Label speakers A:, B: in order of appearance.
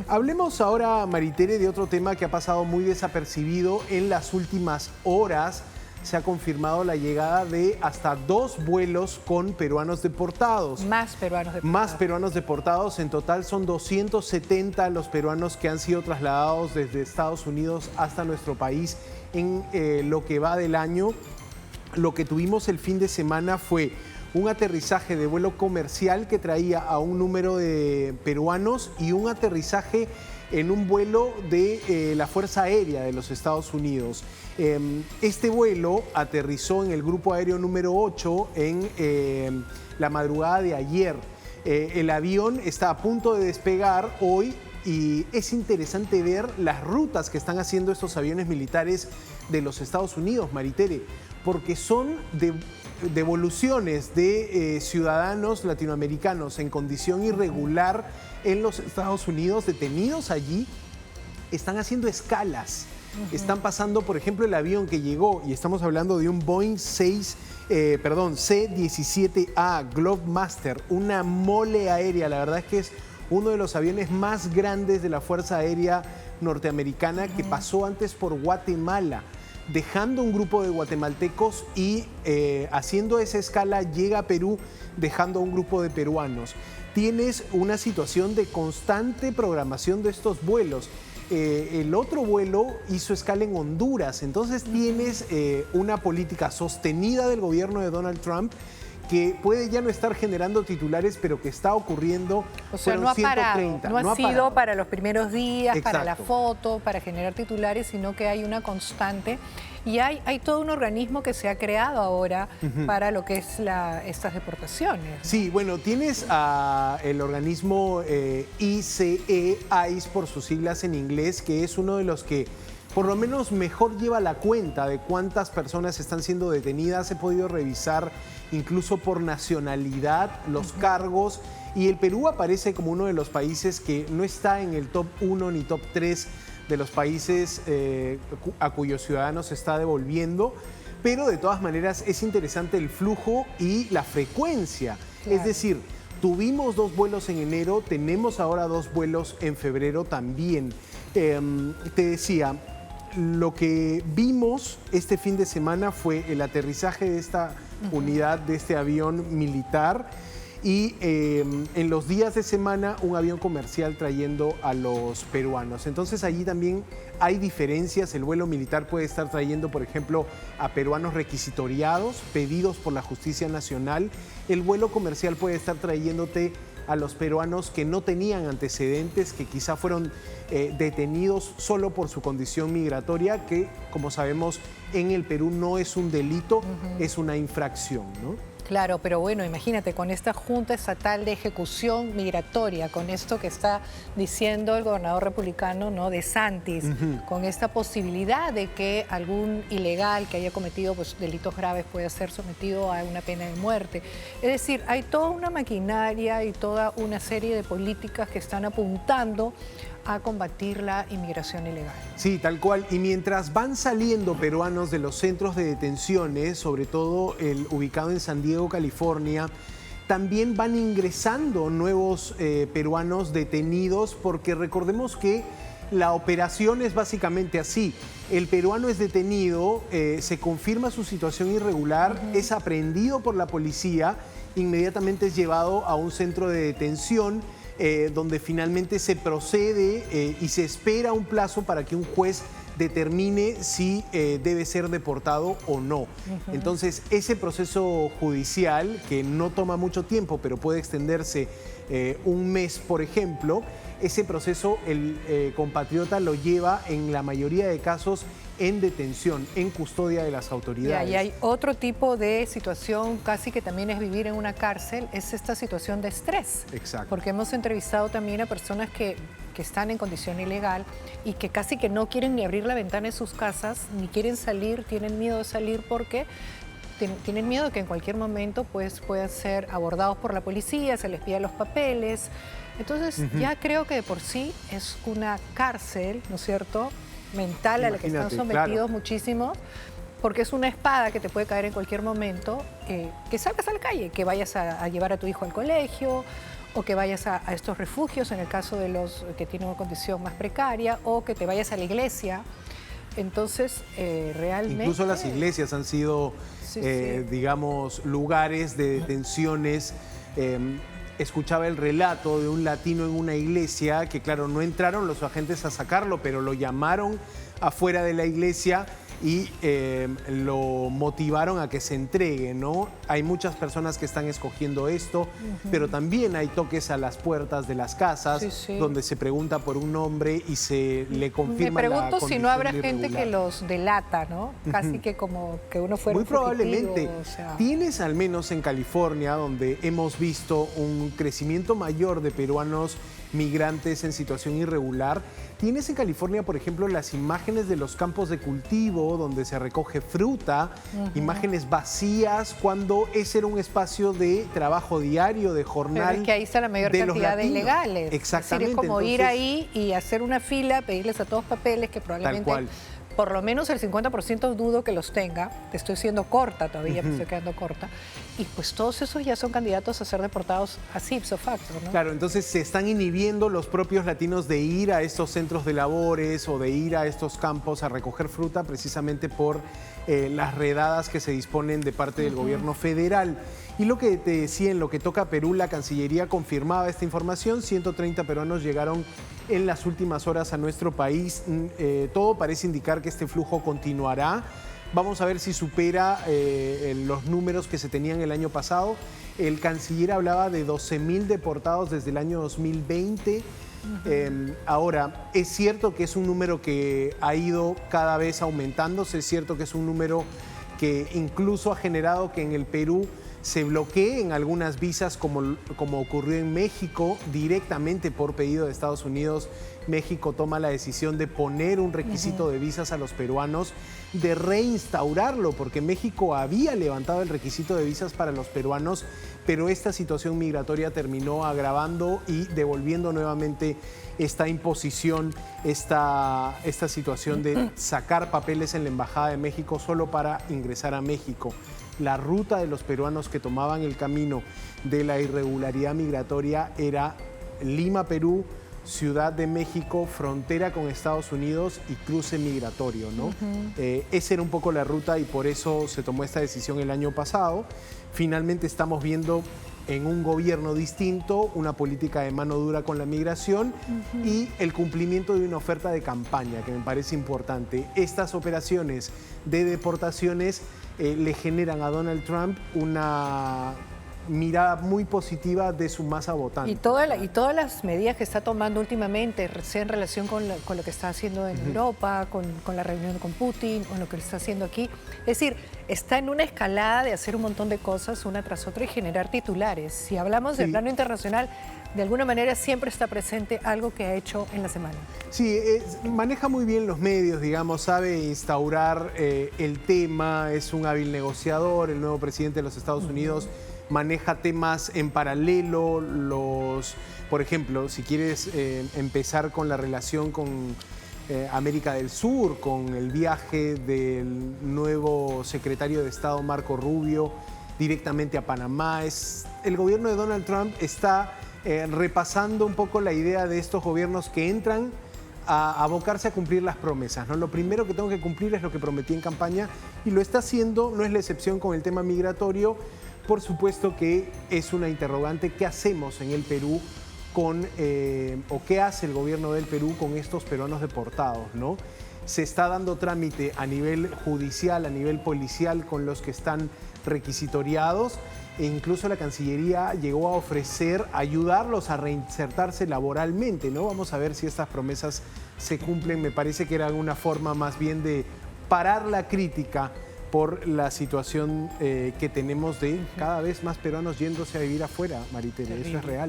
A: Hablemos ahora, Maritere, de otro tema que ha pasado muy desapercibido en las últimas horas. Se ha confirmado la llegada de hasta 2 vuelos con peruanos deportados.
B: Más peruanos deportados.
A: Más peruanos deportados. En total son 270 los peruanos que han sido trasladados desde Estados Unidos hasta nuestro país en lo que va del año. Lo que tuvimos el fin de semana fue un aterrizaje de vuelo comercial que traía a un número de peruanos y un aterrizaje en un vuelo de la Fuerza Aérea de los Estados Unidos. Este vuelo aterrizó en el grupo aéreo número 8 en la madrugada de ayer. El avión está a punto de despegar hoy y es interesante ver las rutas que están haciendo estos aviones militares de los Estados Unidos, Maritere, porque son devoluciones de ciudadanos latinoamericanos en condición irregular en los Estados Unidos, detenidos allí. Están haciendo escalas. Están pasando, por ejemplo, el avión que llegó, y estamos hablando de un Boeing C-17A Globemaster, una mole aérea. La verdad es que es uno de los aviones más grandes de la Fuerza Aérea norteamericana que pasó antes por Guatemala, dejando un grupo de guatemaltecos y haciendo esa escala llega a Perú, dejando a un grupo de peruanos. Tienes una situación de constante programación de estos vuelos. El otro vuelo hizo escala en Honduras, entonces tienes una política sostenida del gobierno de Donald Trump que puede ya no estar generando titulares, pero que está ocurriendo.
B: O sea, no ha parado, no ha sido para los primeros días,
A: Exacto,
B: para la foto, para generar titulares, sino que hay una constante. Y hay todo un organismo que se ha creado ahora para lo que es estas deportaciones, ¿no?
A: Sí, bueno, tienes el organismo ICE, ICE por sus siglas en inglés, que es uno de los que por lo menos mejor lleva la cuenta de cuántas personas están siendo detenidas. He podido revisar incluso por nacionalidad los cargos, y el Perú aparece como uno de los países que no está en el top 1 ni top 3 de los países a cuyos ciudadanos se está devolviendo, pero de todas maneras es interesante el flujo y la frecuencia. Claro. Es decir, tuvimos 2 vuelos en enero, tenemos ahora 2 vuelos en febrero también. Te decía, lo que vimos este fin de semana fue el aterrizaje de esta unidad, de este avión militar, y en los días de semana un avión comercial trayendo a los peruanos. Entonces allí también hay diferencias. El vuelo militar puede estar trayendo, por ejemplo, a peruanos requisitoriados, pedidos por la Justicia Nacional. El vuelo comercial puede estar trayéndote a los peruanos que no tenían antecedentes, que quizá fueron detenidos solo por su condición migratoria, que, como sabemos, en el Perú no es un delito, es una infracción, ¿no?
B: Claro, pero bueno, imagínate, con esta Junta Estatal de Ejecución Migratoria, con esto que está diciendo el gobernador republicano, ¿no?, DeSantis, con esta posibilidad de que algún ilegal que haya cometido delitos graves pueda ser sometido a una pena de muerte. Es decir, hay toda una maquinaria y toda una serie de políticas que están apuntando a combatir la inmigración ilegal.
A: Sí, tal cual. Y mientras van saliendo peruanos de los centros de detenciones, sobre todo el ubicado en San Diego, California, también van ingresando nuevos peruanos detenidos, porque recordemos que la operación es básicamente así. El peruano es detenido, se confirma su situación irregular, es aprehendido por la policía, inmediatamente es llevado a un centro de detención, donde finalmente se procede y se espera un plazo para que un juez determine si debe ser deportado o no. Entonces, ese proceso judicial, que no toma mucho tiempo, pero puede extenderse un mes, por ejemplo, ese proceso el compatriota lo lleva en la mayoría de casos en detención, en custodia de las autoridades.
B: Y hay otro tipo de situación, casi que también es vivir en una cárcel, es esta situación de estrés.
A: Exacto.
B: Porque hemos entrevistado también a personas que están en condición ilegal y que casi que no quieren ni abrir la ventana de sus casas, ni quieren salir, tienen miedo de salir porque tienen miedo de que en cualquier momento puedan ser abordados por la policía, se les pida los papeles. Entonces ya creo que de por sí es una cárcel, ¿no es cierto?, mental. Imagínate, a la que están sometidos, muchísimos, porque es una espada que te puede caer en cualquier momento, que salgas a la calle, que vayas a llevar a tu hijo al colegio o que vayas a estos refugios en el caso de los que tienen una condición más precaria, o que te vayas a la iglesia. Entonces, realmente...
A: Incluso las iglesias han sido, digamos, lugares de detenciones. Escuchaba el relato de un latino en una iglesia que, claro, no entraron los agentes a sacarlo, pero lo llamaron afuera de la iglesia y lo motivaron a que se entregue, ¿no? Hay muchas personas que están escogiendo esto, pero también hay toques a las puertas de las casas donde se pregunta por un nombre y se le confirma la condición.
B: Me pregunto si no habrá
A: irregular.
B: gente que los delata, ¿no? Casi que como que uno fuera
A: Muy
B: un fugitivo,
A: probablemente.
B: o sea.
A: Tienes al menos en California, donde hemos visto un crecimiento mayor de peruanos migrantes en situación irregular. Tienes en California, por ejemplo, las imágenes de los campos de cultivo donde se recoge fruta, imágenes vacías cuando ese era un espacio de trabajo diario, de jornal.
B: Pero es que ahí está la mayor
A: de los
B: cantidad de
A: latinos.
B: ilegales.
A: Exactamente.
B: Es decir, es como ir
A: Entonces,
B: ahí y hacer una fila, pedirles a todos papeles que probablemente...
A: Tal cual.
B: Por lo menos el 50% dudo que los tenga. Te estoy siendo corta todavía, me estoy quedando corta. Y pues todos esos ya son candidatos a ser deportados así, ipso facto, ¿no?
A: Claro, entonces se están inhibiendo los propios latinos de ir a estos centros de labores o de ir a estos campos a recoger fruta precisamente por las redadas que se disponen de parte del gobierno federal. Y lo que te decía, en lo que toca a Perú, la Cancillería confirmaba esta información. 130 peruanos llegaron en las últimas horas a nuestro país. Todo parece indicar que este flujo continuará. Vamos a ver si supera los números que se tenían el año pasado. El canciller hablaba de 12.000 deportados desde el año 2020. Ahora, es cierto que es un número que ha ido cada vez aumentándose. Es cierto que es un número que incluso ha generado que en el Perú se bloqueen algunas visas como ocurrió en México directamente por pedido de Estados Unidos. México toma la decisión de poner un requisito de visas a los peruanos, de reinstaurarlo, porque México había levantado el requisito de visas para los peruanos, pero esta situación migratoria terminó agravando y devolviendo nuevamente esta imposición, esta situación de sacar papeles en la Embajada de México solo para ingresar a México. La ruta de los peruanos que tomaban el camino de la irregularidad migratoria era Lima, Perú, Ciudad de México, frontera con Estados Unidos y cruce migratorio, ¿no? Esa era un poco la ruta y por eso se tomó esta decisión el año pasado. Finalmente estamos viendo en un gobierno distinto una política de mano dura con la migración y el cumplimiento de una oferta de campaña que me parece importante. Estas operaciones de deportaciones le generan a Donald Trump una mirada muy positiva de su masa votante.
B: Y todas las medidas que está tomando últimamente, sea en relación con lo que está haciendo en Europa, con la reunión con Putin, o lo que está haciendo aquí. Es decir, está en una escalada de hacer un montón de cosas una tras otra y generar titulares. Si hablamos del plano internacional, de alguna manera siempre está presente algo que ha hecho en la semana.
A: Sí, maneja muy bien los medios, digamos, sabe instaurar el tema, es un hábil negociador. El nuevo presidente de los Estados Unidos maneja temas en paralelo. Por ejemplo, si quieres empezar con la relación con América del Sur, con el viaje del nuevo secretario de Estado Marco Rubio directamente a Panamá, el gobierno de Donald Trump está repasando un poco la idea de estos gobiernos que entran a abocarse a cumplir las promesas, ¿no? Lo primero que tengo que cumplir es lo que prometí en campaña y lo está haciendo, no es la excepción con el tema migratorio. Por supuesto que es una interrogante, ¿qué hacemos en el Perú o qué hace el gobierno del Perú con estos peruanos deportados, ¿no? Se está dando trámite a nivel judicial, a nivel policial con los que están requisitoriados e incluso la Cancillería llegó a ofrecer ayudarlos a reinsertarse laboralmente, ¿no? Vamos a ver si estas promesas se cumplen. Me parece que era una forma más bien de parar la crítica por la situación que tenemos de cada vez más peruanos yéndose a vivir afuera, Maritere. Eso es real.